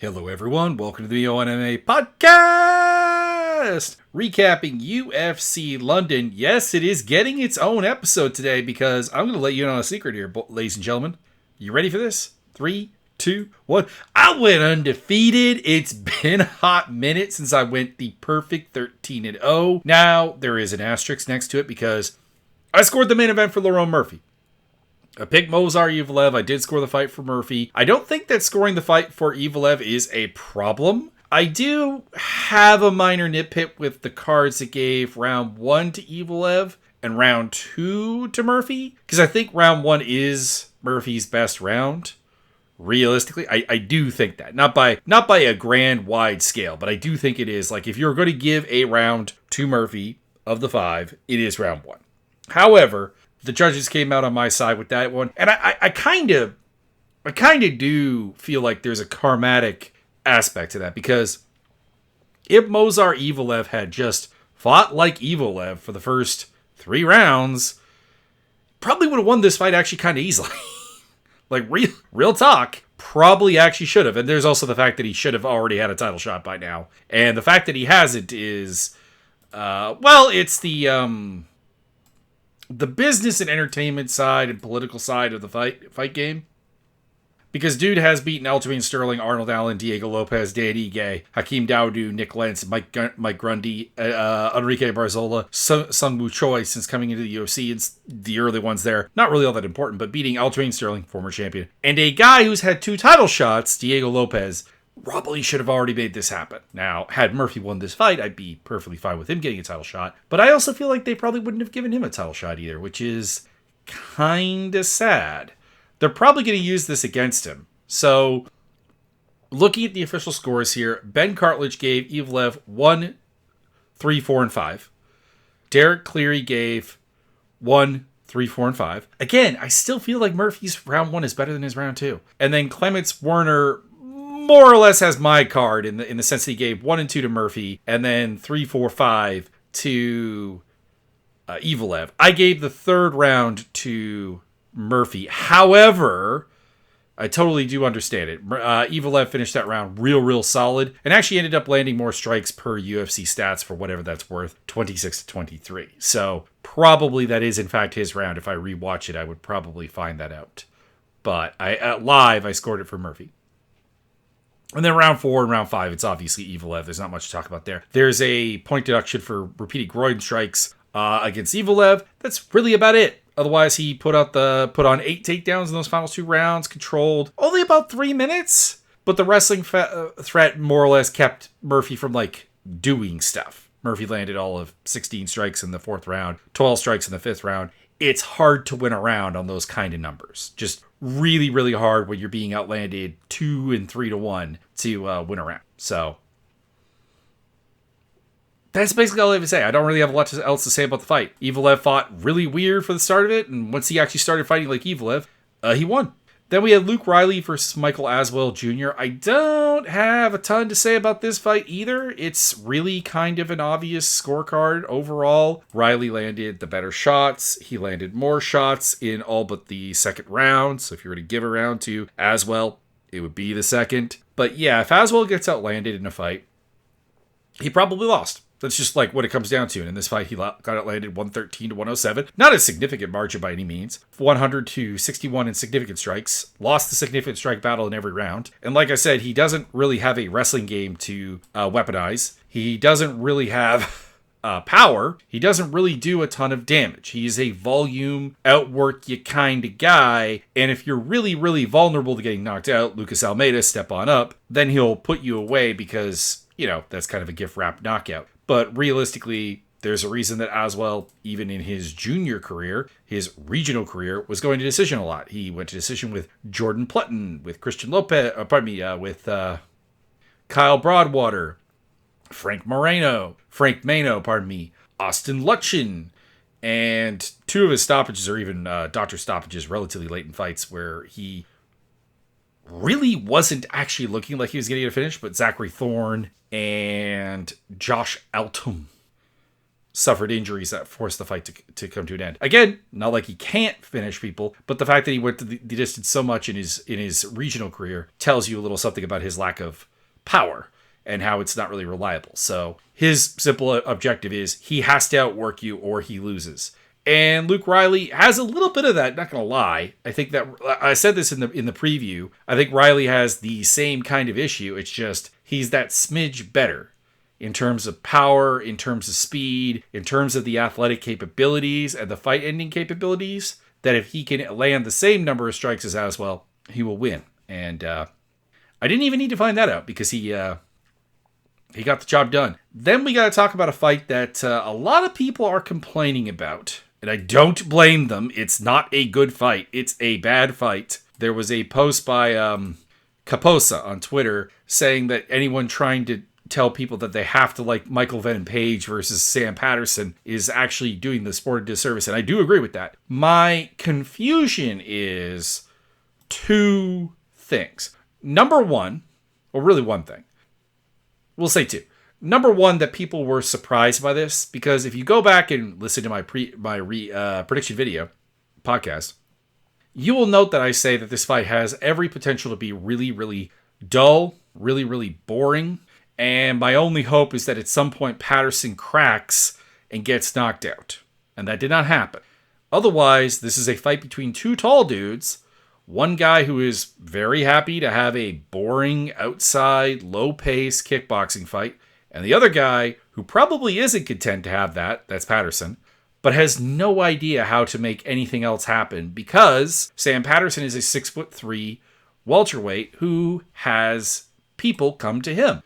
Hello, everyone. Welcome to the MMA podcast. Recapping UFC London. Yes, it is getting its own episode today because I'm going to let you in on a secret here, ladies and gentlemen. You ready for this? 3, 2, 1. I went undefeated. It's been a hot minute since I went the perfect 13-0. Now, there is an asterisk next to it because I scored the main event for Lerone Murphy. I picked Movsar Evloev. I did score the fight for Murphy. I don't think that scoring the fight for Evloev is a problem. I do have a minor nitpick with the cards that gave round 1 to Evloev and round 2 to Murphy. Because I think round 1 is Murphy's best round. Realistically, I do think that. Not by a grand wide scale, but I do think it is. Like, if you're going to give a round to Murphy of the 5, it is round 1. However, the judges came out on my side with that one. And I kind of do feel like there's a karmatic aspect to that. Because if Movsar Evloev had just fought like Evloev for the first 3 rounds, probably would have won this fight actually kind of easily. Like, real talk, probably actually should have. And there's also the fact that he should have already had a title shot by now. And the fact that he hasn't is, it's the business and entertainment side and political side of the fight game. Because dude has beaten Aljamain Sterling, Arnold Allen, Diego Lopez, Dan Ige, Hakeem Dawodu, Nick Lentz, Mike Grundy, Enrique Barzola, Sung Woo Choi since coming into the UFC. It's the early ones there. Not really all that important, but beating Aljamain Sterling, former champion. And a guy who's had 2 title shots, Diego Lopez, probably should have already made this happen. Now, had Murphy won this fight, I'd be perfectly fine with him getting a title shot. But I also feel like they probably wouldn't have given him a title shot either, which is kind of sad. They're probably going to use this against him. So, looking at the official scores here, Ben Cartledge gave Evloev 1, 3, 4, and 5. Derek Cleary gave 1, 3, 4, and 5. Again, I still feel like Murphy's round 1 is better than his round 2. And then Clements Werner more or less has my card in the sense that he gave 1 and 2 to Murphy, and then 3, 4, 5 to Evloev. I gave the third round to Murphy. However, I totally do understand it. Evloev finished that round real solid, and actually ended up landing more strikes per UFC stats for whatever that's worth, 26-23. So probably that is in fact his round. If I rewatch it, I would probably find that out. But live, I scored it for Murphy. And then round 4 and round 5, it's obviously Evloev. There's not much to talk about there. There's a point deduction for repeated groin strikes against Evloev. That's really about it. Otherwise, he put on 8 takedowns in those final 2 rounds, controlled only about 3 minutes. But the wrestling threat more or less kept Murphy from, doing stuff. Murphy landed all of 16 strikes in the 4th round, 12 strikes in the 5th round. It's hard to win a round on those kind of numbers. Just really hard when you're being outlanded 2 and 3 to 1 to win a round. So that's basically all I have to say. I don't really have a lot else to say about the fight. Evloev fought really weird for the start of it, and once he actually started fighting like Evloev, he won. Then we had Luke Riley versus Michael Aswell Jr. I don't have a ton to say about this fight either. It's really kind of an obvious scorecard overall. Riley landed the better shots. He landed more shots in all but the second round. So if you were to give a round to Aswell, it would be the second. But yeah, if Aswell gets outlanded in a fight, he probably lost. That's just what it comes down to. And in this fight, he got outlanded 113-107. Not a significant margin by any means. 100-61 in significant strikes. Lost the significant strike battle in every round. And like I said, he doesn't really have a wrestling game to weaponize. He doesn't really have power. He doesn't really do a ton of damage. He's a volume, outwork you kind of guy. And if you're really vulnerable to getting knocked out, Lucas Almeida, step on up, then he'll put you away because, that's kind of a gift-wrapped knockout. But realistically, there's a reason that Aswell, even in his junior career, his regional career, was going to decision a lot. He went to decision with Jordan Plutton, with Christian Lopez, with Kyle Broadwater, Frank Mano, Austin Lutchen, and 2 of his stoppages are even doctor stoppages relatively late in fights where he really wasn't actually looking like he was getting a finish, but Zachary Thorne and Josh Altum. suffered injuries that forced the fight to come to an end. Again, not like he can't finish people, but the fact that he went to the distance so much in his regional career tells you a little something about his lack of power and how it's not really reliable. So his simple objective is he has to outwork you or he loses. And Luke Riley has a little bit of that, not going to lie. I think that I said this in the preview. I think Riley has the same kind of issue. It's just he's that smidge better in terms of power, in terms of speed, in terms of the athletic capabilities and the fight-ending capabilities, that if he can land the same number of strikes as Aswell, he will win. And I didn't even need to find that out because he got the job done. Then we got to talk about a fight that a lot of people are complaining about. And I don't blame them. It's not a good fight. It's a bad fight. There was a post by Caposa on Twitter saying that anyone trying to tell people that they have to like Michael Venom Page versus Sam Patterson is actually doing the sport a disservice. And I do agree with that. My confusion is two things. Number one, well, really one thing. We'll say two. Number one, that people were surprised by this, because if you go back and listen to my prediction video podcast, you will note that I say that this fight has every potential to be really, really dull, really, really boring. And my only hope is that at some point Patterson cracks and gets knocked out. And that did not happen. Otherwise, this is a fight between two tall dudes. One guy who is very happy to have a boring, outside, low-pace kickboxing fight. And the other guy who probably isn't content to have that, that's Patterson, but has no idea how to make anything else happen because Sam Patterson is a 6'3" welterweight who has people come to him.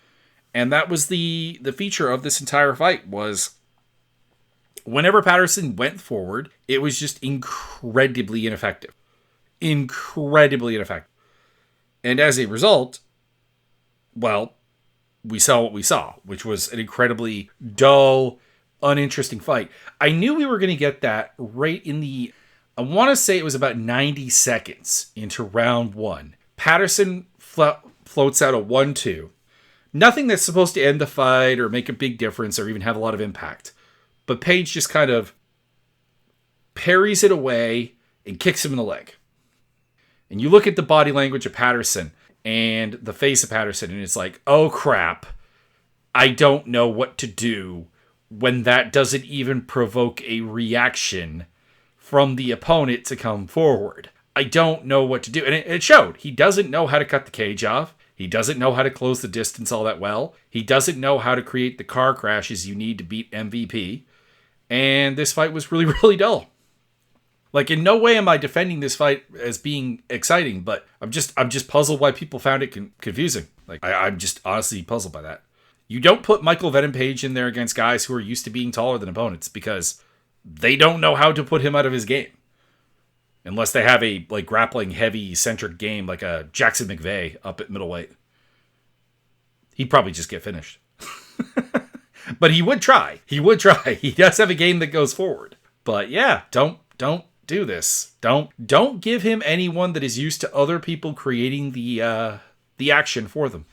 And that was the feature of this entire fight was whenever Patterson went forward, it was just incredibly ineffective. Incredibly ineffective. And as a result, well, we saw what we saw, which was an incredibly dull, uninteresting fight. I knew we were going to get that right in the, I want to say it was about 90 seconds into round one. Patterson floats out a 1-2. Nothing that's supposed to end the fight or make a big difference or even have a lot of impact. But Page just kind of parries it away and kicks him in the leg. And you look at the body language of Patterson and the face of Patterson, and it's like, oh crap, I don't know what to do when that doesn't even provoke a reaction from the opponent to come forward. I don't know what to do. And it showed. He doesn't know how to cut the cage off. He doesn't know how to close the distance all that well. He doesn't know how to create the car crashes you need to beat MVP. And this fight was really, really dull. Like, in no way am I defending this fight as being exciting, but I'm just puzzled why people found it confusing. Like, I'm just honestly puzzled by that. You don't put Michael Venom Page in there against guys who are used to being taller than opponents because they don't know how to put him out of his game. Unless they have a like grappling heavy centric game like a Jackson McVeigh up at middleweight. He'd probably just get finished. But he would try. He would try. He does have a game that goes forward. But yeah, don't do this. Don't give him anyone that is used to other people creating the action for them.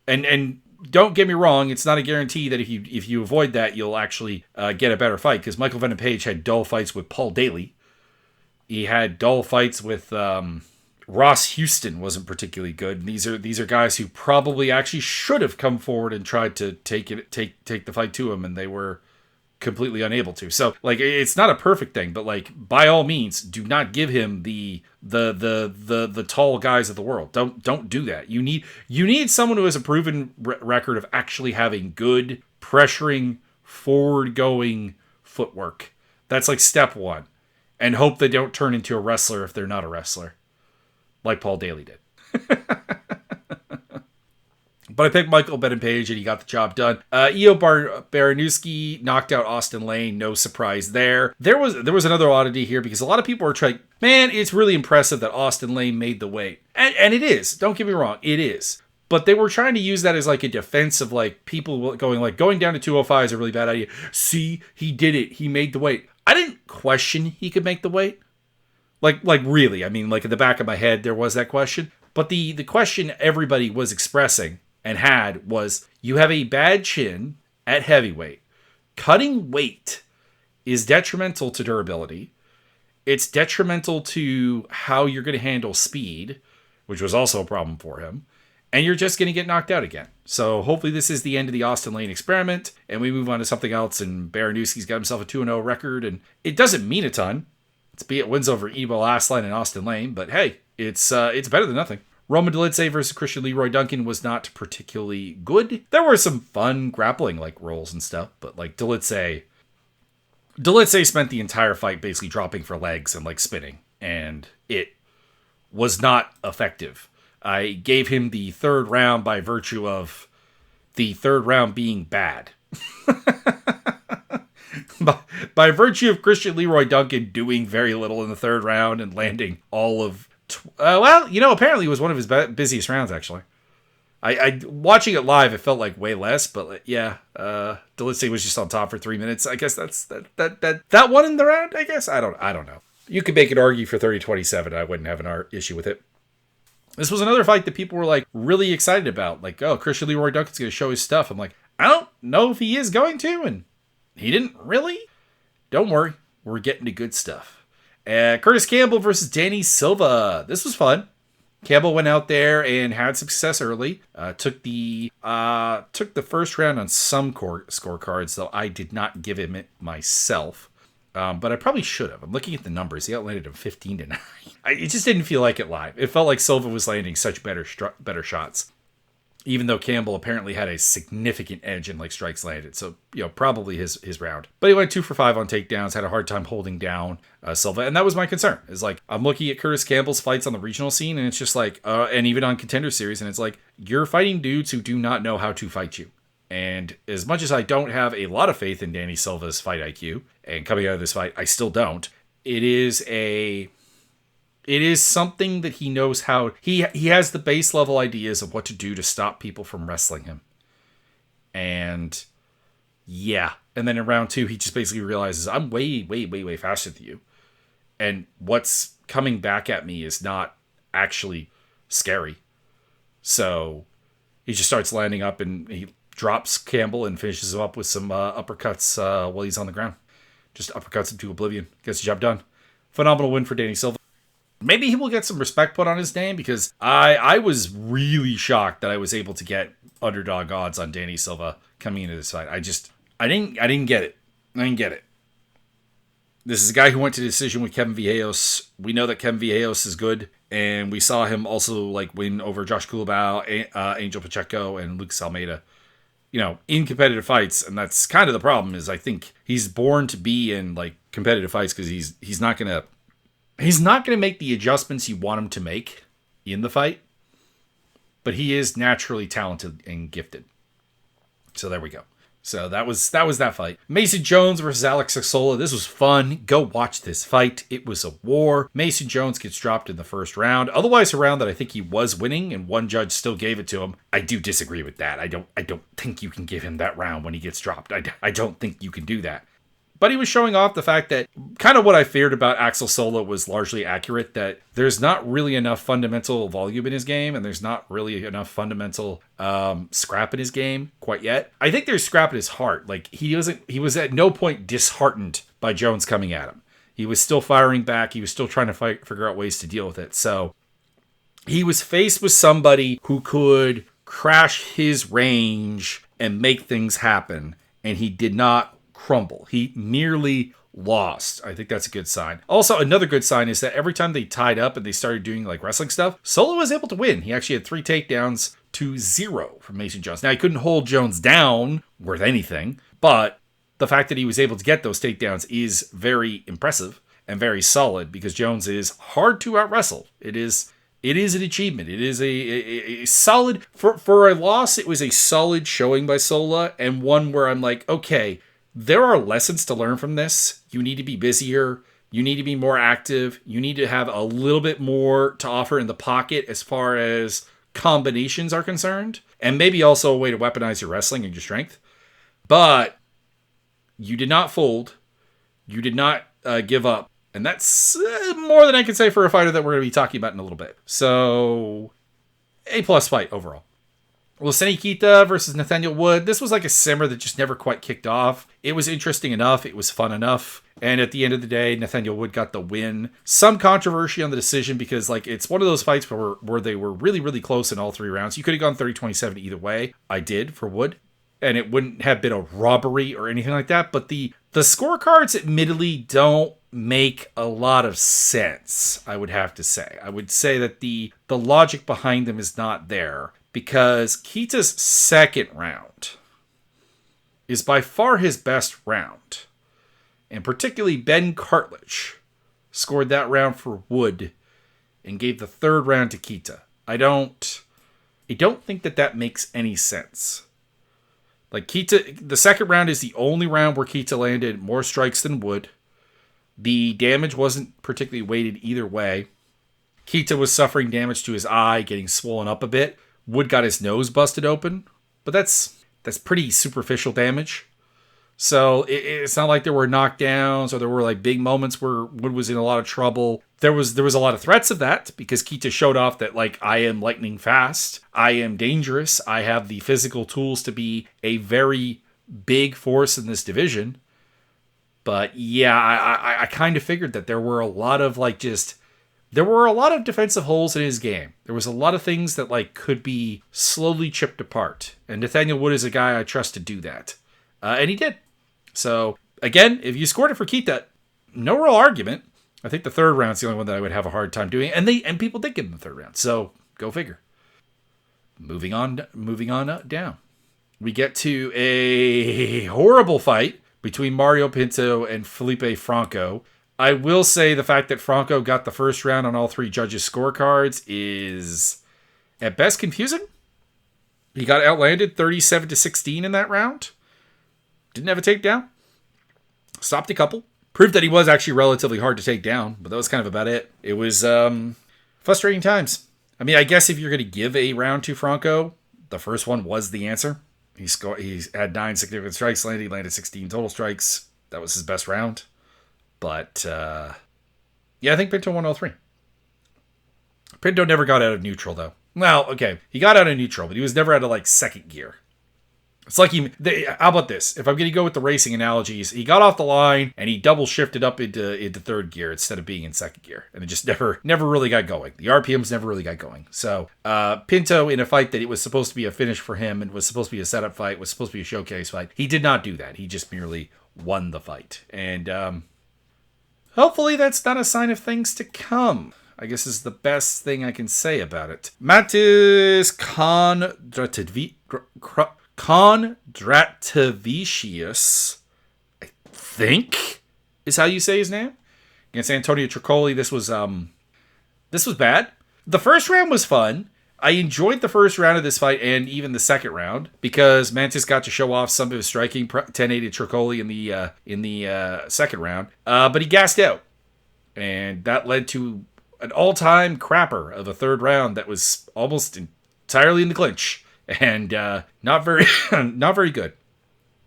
And don't get me wrong, it's not a guarantee that if you avoid that, you'll actually get a better fight. Because Michael Venom Page had dull fights with Paul Daly. He had dull fights with Ross Houston, wasn't particularly good. And these are guys who probably actually should have come forward and tried to take the fight to him, and they were completely unable to. So like, it's not a perfect thing, but like, by all means, do not give him the tall guys of the world. Don't do that. You need someone who has a proven record of actually having good pressuring, forward going footwork. That's like step one. And hope they don't turn into a wrestler if they're not a wrestler. Like Paul Daly did. But I picked Michael Venom Page and he got the job done. Io Baranowski knocked out Austin Lane. No surprise there. There was another oddity here because a lot of people are trying, man, it's really impressive that Austin Lane made the weight. And it is. Don't get me wrong. It is. But they were trying to use that as like a defense of like people going down to 205 is a really bad idea. See, he did it. He made the weight. I didn't question he could make the weight. Like really. I mean, like in the back of my head, there was that question. But the question everybody was expressing and had was, you have a bad chin at heavyweight. cutting weight is detrimental to durability. It's detrimental to how you're going to handle speed, which was also a problem for him. And you're just going to get knocked out again. So hopefully this is the end of the Austin Lane experiment, and we move on to something else, and Baranowski's got himself a 2-0 record, and it doesn't mean a ton. It's be it wins over Ebo Aslan and Austin Lane, but hey, it's better than nothing. Roman Dolidze versus Christian Leroy Duncan was not particularly good. There were some fun grappling like rolls and stuff, but like Dolidze spent the entire fight basically dropping for legs and like spinning, and it was not effective. I gave him the third round by virtue of the third round being bad. by virtue of Christian Leroy Duncan doing very little in the third round and landing all of... apparently it was one of his busiest rounds, actually. I watching it live, it felt like way less, but yeah, Dolidze was just on top for 3 minutes. I guess that's that one in the round, I guess? I don't know. You could make an argue for 30-27. I wouldn't have an issue with it. This was another fight that people were like really excited about. Like, oh, Christian Leroy Duncan's going to show his stuff. I'm like, I don't know if he is going to, and he didn't really. Don't worry, we're getting to good stuff. Curtis Campbell versus Danny Silva. This was fun. Campbell went out there and had success early. Took the first round on some scorecards, though I did not give him it myself. But I probably should have. I'm looking at the numbers. He outlanded him 15-9. It just didn't feel like it live. It felt like Silva was landing such better shots, even though Campbell apparently had a significant edge in like strikes landed. So, probably his round. But he went 2 for 5 on takedowns, had a hard time holding down Silva. And that was my concern. Is like, I'm looking at Curtis Campbell's fights on the regional scene, and it's just like, and even on Contender Series, and it's like, you're fighting dudes who do not know how to fight you. And as much as I don't have a lot of faith in Danny Silva's fight IQ, and coming out of this fight, I still don't, it is something that he knows how... He has the base level ideas of what to do to stop people from wrestling him. And yeah. And then in round 2, he just basically realizes, I'm way, way, way, way faster than you. And what's coming back at me is not actually scary. So he just starts landing up, and he drops Campbell and finishes him up with some uppercuts while he's on the ground. Just uppercuts him to oblivion. Gets the job done. Phenomenal win for Danny Silva. Maybe he will get some respect put on his name, because I was really shocked that I was able to get underdog odds on Danny Silva coming into this fight. I didn't get it. I didn't get it. This is a guy who went to decision with Kevin Villegas. We know that Kevin Villegas is good, and we saw him also like win over Josh Kulabau, Angel Pacheco, and Lucas Almeida. In competitive fights, and that's kind of the problem. Is I think he's born to be in like competitive fights, because he's not gonna make the adjustments you want him to make in the fight, but he is naturally talented and gifted. So there we go. So that was that fight. Mason Jones versus Alex Sola. This was fun. Go watch this fight. It was a war. Mason Jones gets dropped in the first round. Otherwise, a round that I think he was winning, and one judge still gave it to him. I do disagree with that. I don't think you can give him that round when he gets dropped. I don't think you can do that. But he was showing off the fact that kind of what I feared about Axel Sola was largely accurate, that there's not really enough fundamental volume in his game, and there's not really enough fundamental scrap in his game quite yet. I think there's scrap in his heart. Like, he was at no point disheartened by Jones coming at him. He was still firing back. He was still trying to figure out ways to deal with it. So he was faced with somebody who could crash his range and make things happen, and he did not crumble. He nearly lost. I think that's a good sign. Also, another good sign is that every time they tied up and they started doing like wrestling stuff, Solo was able to win. He actually had 3 takedowns to 0 from Mason Jones. Now, he couldn't hold Jones down worth anything, but the fact that he was able to get those takedowns is very impressive and very solid, because Jones is hard to out-wrestle. It is an achievement. It is a solid... For a loss, it was a solid showing by Sola, and one where I'm like, okay, there are lessons to learn from this. You need to be busier. You need to be more active. You need to have a little bit more to offer in the pocket as far as combinations are concerned. And maybe also a way to weaponize your wrestling and your strength. But you did not fold. You did not give up. And that's more than I can say for a fighter that we're going to be talking about in a little bit. So, A+ fight overall. Laseni Kita versus Nathaniel Wood. This was like a simmer that just never quite kicked off. It was interesting enough. It was fun enough. And at the end of the day, Nathaniel Wood got the win. Some controversy on the decision because like it's one of those fights where they were really, really close in all 3 rounds. You could have gone 30-27 either way. I did for Wood. And it wouldn't have been a robbery or anything like that. But the scorecards admittedly don't make a lot of sense, I would have to say. I would say that the logic behind them is not there. Because Kita's second round is by far his best round. And particularly Ben Cartledge scored that round for Wood and gave the third round to Kita. I don't think that makes any sense. Like Kita, the second round is the only round where Kita landed more strikes than Wood. The damage wasn't particularly weighted either way. Kita was suffering damage to his eye, getting swollen up a bit. Wood got his nose busted open, but that's pretty superficial damage. So it's not like there were knockdowns or there were like big moments where Wood was in a lot of trouble. There was a lot of threats of that because Kita showed off that like I am lightning fast, I am dangerous, I have the physical tools to be a very big force in this division. But yeah, I kind of figured that there were a lot of defensive holes in his game. There was a lot of things that like could be slowly chipped apart. And Nathaniel Wood is a guy I trust to do that. And he did. So again, if you scored it for Kita, no real argument. I think the third round's the only one that I would have a hard time doing. And people did give him the third round. So go figure. Moving on down. We get to a horrible fight between Mario Pinto and Felipe Franco. I will say the fact that Franco got the first round on all 3 judges' scorecards is at best confusing. He got outlanded 37-16 in that round. Didn't have a takedown. Stopped a couple. Proved that he was actually relatively hard to take down, but that was kind of about it. It was frustrating times. I mean, I guess if you're going to give a round to Franco, the first one was the answer. He had 9 significant strikes landed. He landed 16 total strikes. That was his best round. But, yeah, I think Pinto won all 3. Pinto never got out of neutral, though. Well, okay, he got out of neutral, but he was never out of, like, second gear. It's like how about this? If I'm going to go with the racing analogies, he got off the line, and he double shifted up into third gear instead of being in second gear. And it just never really got going. The RPMs never really got going. So, Pinto, in a fight that it was supposed to be a finish for him, and was supposed to be a setup fight, was supposed to be a showcase fight, he did not do that. He just merely won the fight. And, hopefully that's not a sign of things to come. I guess is the best thing I can say about it. Matis Kondratavicius, I think, is how you say his name. Against Antonio Trocoli, this was bad. The first round was fun. I enjoyed the first round of this fight and even the second round because Mantis got to show off some of his striking, 1080 Trocoli in the second round. But he gassed out, and that led to an all-time crapper of a third round that was almost entirely in the clinch and not very good.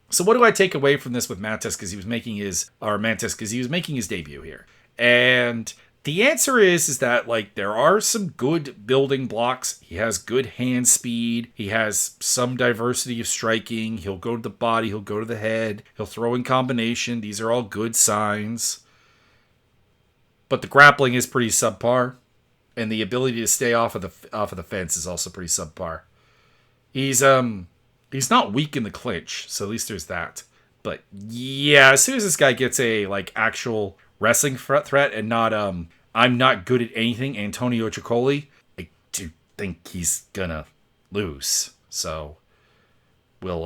So what do I take away from this with Mantis because he was making his debut here? And the answer is that, like, there are some good building blocks. He has good hand speed. He has some diversity of striking. He'll go to the body. He'll go to the head. He'll throw in combination. These are all good signs. But the grappling is pretty subpar. And the ability to stay off of the fence is also pretty subpar. He's not weak in the clinch, so at least there's that. But yeah, as soon as this guy gets a, like, actual wrestling threat and not I'm not good at anything, Antonio Trocoli, I do think he's gonna lose. So we'll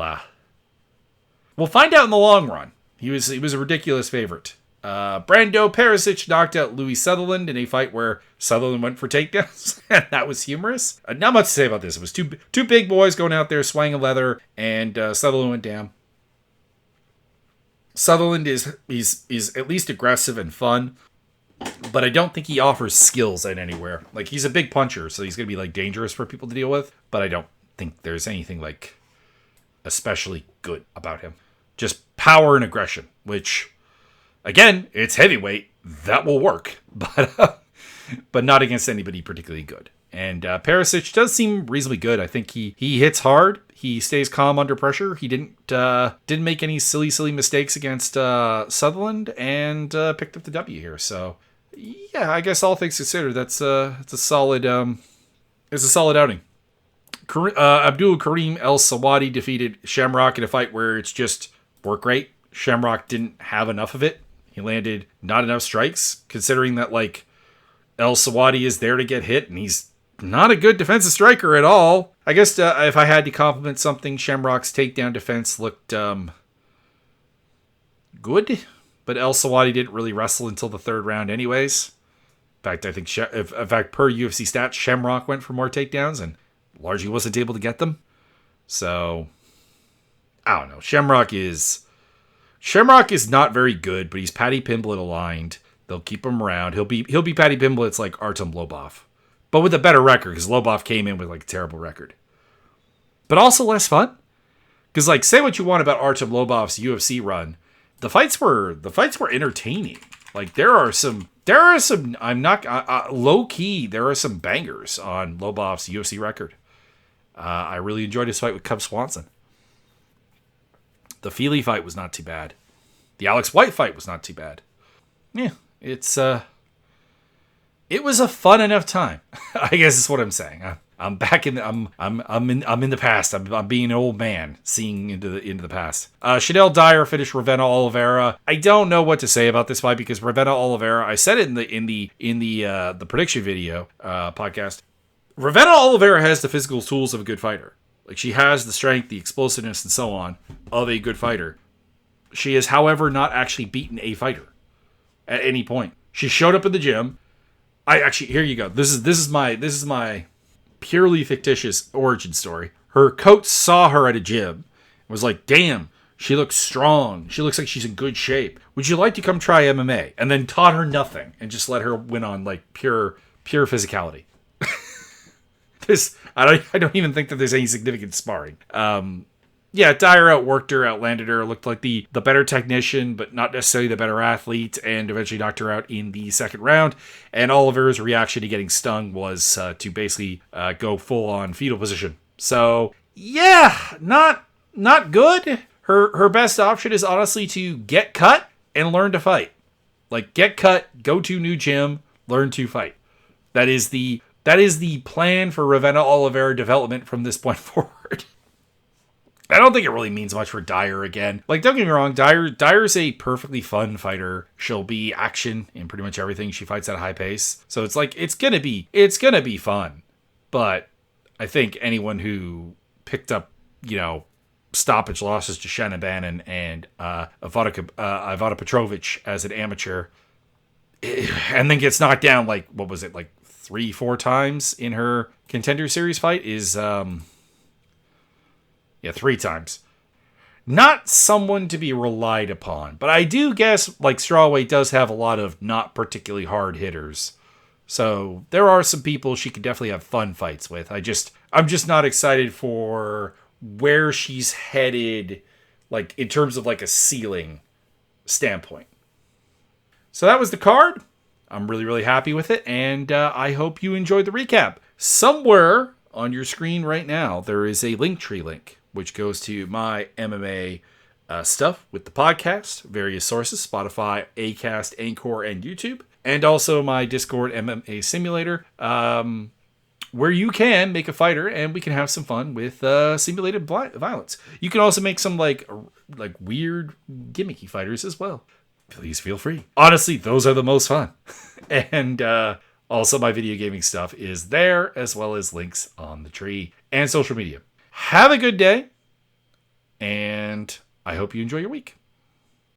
find out in the long run. He was a ridiculous favorite. Brando Perisic knocked out Louis Sutherland in a fight where Sutherland went for takedowns, and that was humorous. Not much to say about this. It was two big boys going out there swinging leather, and Sutherland went down. Sutherland is at least aggressive and fun, but I don't think he offers skills at anywhere. Like, he's a big puncher, so he's going to be, like, dangerous for people to deal with, but I don't think there's anything, like, especially good about him. Just power and aggression, which, again, it's heavyweight. That will work, but not against anybody particularly good. And Perisic does seem reasonably good. I think he hits hard. He stays calm under pressure. He didn't make any silly mistakes against Sutherland, and picked up the W here. So yeah, I guess all things considered, it's a solid outing. Abdul Karim El Sawadi defeated Shamrock in a fight where it's just work rate. Shamrock didn't have enough of it. He landed not enough strikes, considering that like El Sawadi is there to get hit, and he's not a good defensive striker at all. I guess if I had to compliment something, Shamrock's takedown defense looked good, but El Sawadi didn't really wrestle until the third round anyways. In fact, I think per UFC stats, Shamrock went for more takedowns and largely wasn't able to get them. So I don't know. Shamrock is not very good, but he's Paddy Pimblett aligned. They'll keep him around. He'll be Paddy Pimblett's like Artem Lobov, but with a better record, because Lobov came in with like a terrible record, but also less fun. Because like, say what you want about Artem Lobov's UFC run, the fights were entertaining. Like there are some I'm not low key. There are some bangers on Lobov's UFC record. I really enjoyed his fight with Cub Swanson. The Feely fight was not too bad. The Alex White fight was not too bad. Yeah, it was a fun enough time. I guess is what I'm saying. I'm back in. I'm in the past. I'm being an old man, seeing into the past. Chanel Dyer finished Ravenna Oliveira. I don't know what to say about this fight because Ravenna Oliveira. I said it in the prediction video podcast. Ravenna Oliveira has the physical tools of a good fighter. Like she has the strength, the explosiveness, and so on of a good fighter. She has, however, not actually beaten a fighter at any point. She showed up in the gym. Here you go. This is my purely fictitious origin story. Her coach saw her at a gym and was like, damn, she looks strong. She looks like she's in good shape. Would you like to come try MMA? And then taught her nothing and just let her win on like pure physicality. I don't even think that there's any significant sparring. Yeah, Dyer outworked her, outlanded her, looked like the better technician, but not necessarily the better athlete, and eventually knocked her out in the second round. And Oliver's reaction to getting stung was to basically go full on fetal position. So yeah, not good. Her best option is honestly to get cut and learn to fight. Like get cut, go to new gym, learn to fight. That is the plan for Ravenna Oliveira development from this point forward. I don't think it really means much for Dyer again. Like, don't get me wrong, Dyer's a perfectly fun fighter. She'll be action in pretty much everything. She fights at a high pace. So it's like, it's gonna be fun. But I think anyone who picked up, stoppage losses to Shannon Bannon and Ivana Petrovic as an amateur, and then gets knocked down like, what was it, like 3-4 times in her Contender Series fight is 3 times. Not someone to be relied upon, but I do guess like strawweight does have a lot of not particularly hard hitters. So there are some people she could definitely have fun fights with. I'm just not excited for where she's headed, like in terms of like a ceiling standpoint. So that was the card. I'm really, really happy with it, and I hope you enjoyed the recap. Somewhere on your screen right now, there is a Linktree link, which goes to my MMA stuff with the podcast, various sources, Spotify, Acast, Anchor, and YouTube, and also my Discord MMA simulator, where you can make a fighter, and we can have some fun with simulated violence. You can also make some like weird, gimmicky fighters as well. Please feel free. Honestly, those are the most fun. And also my video gaming stuff is there, as well as links on the tree and social media. Have a good day, and I hope you enjoy your week.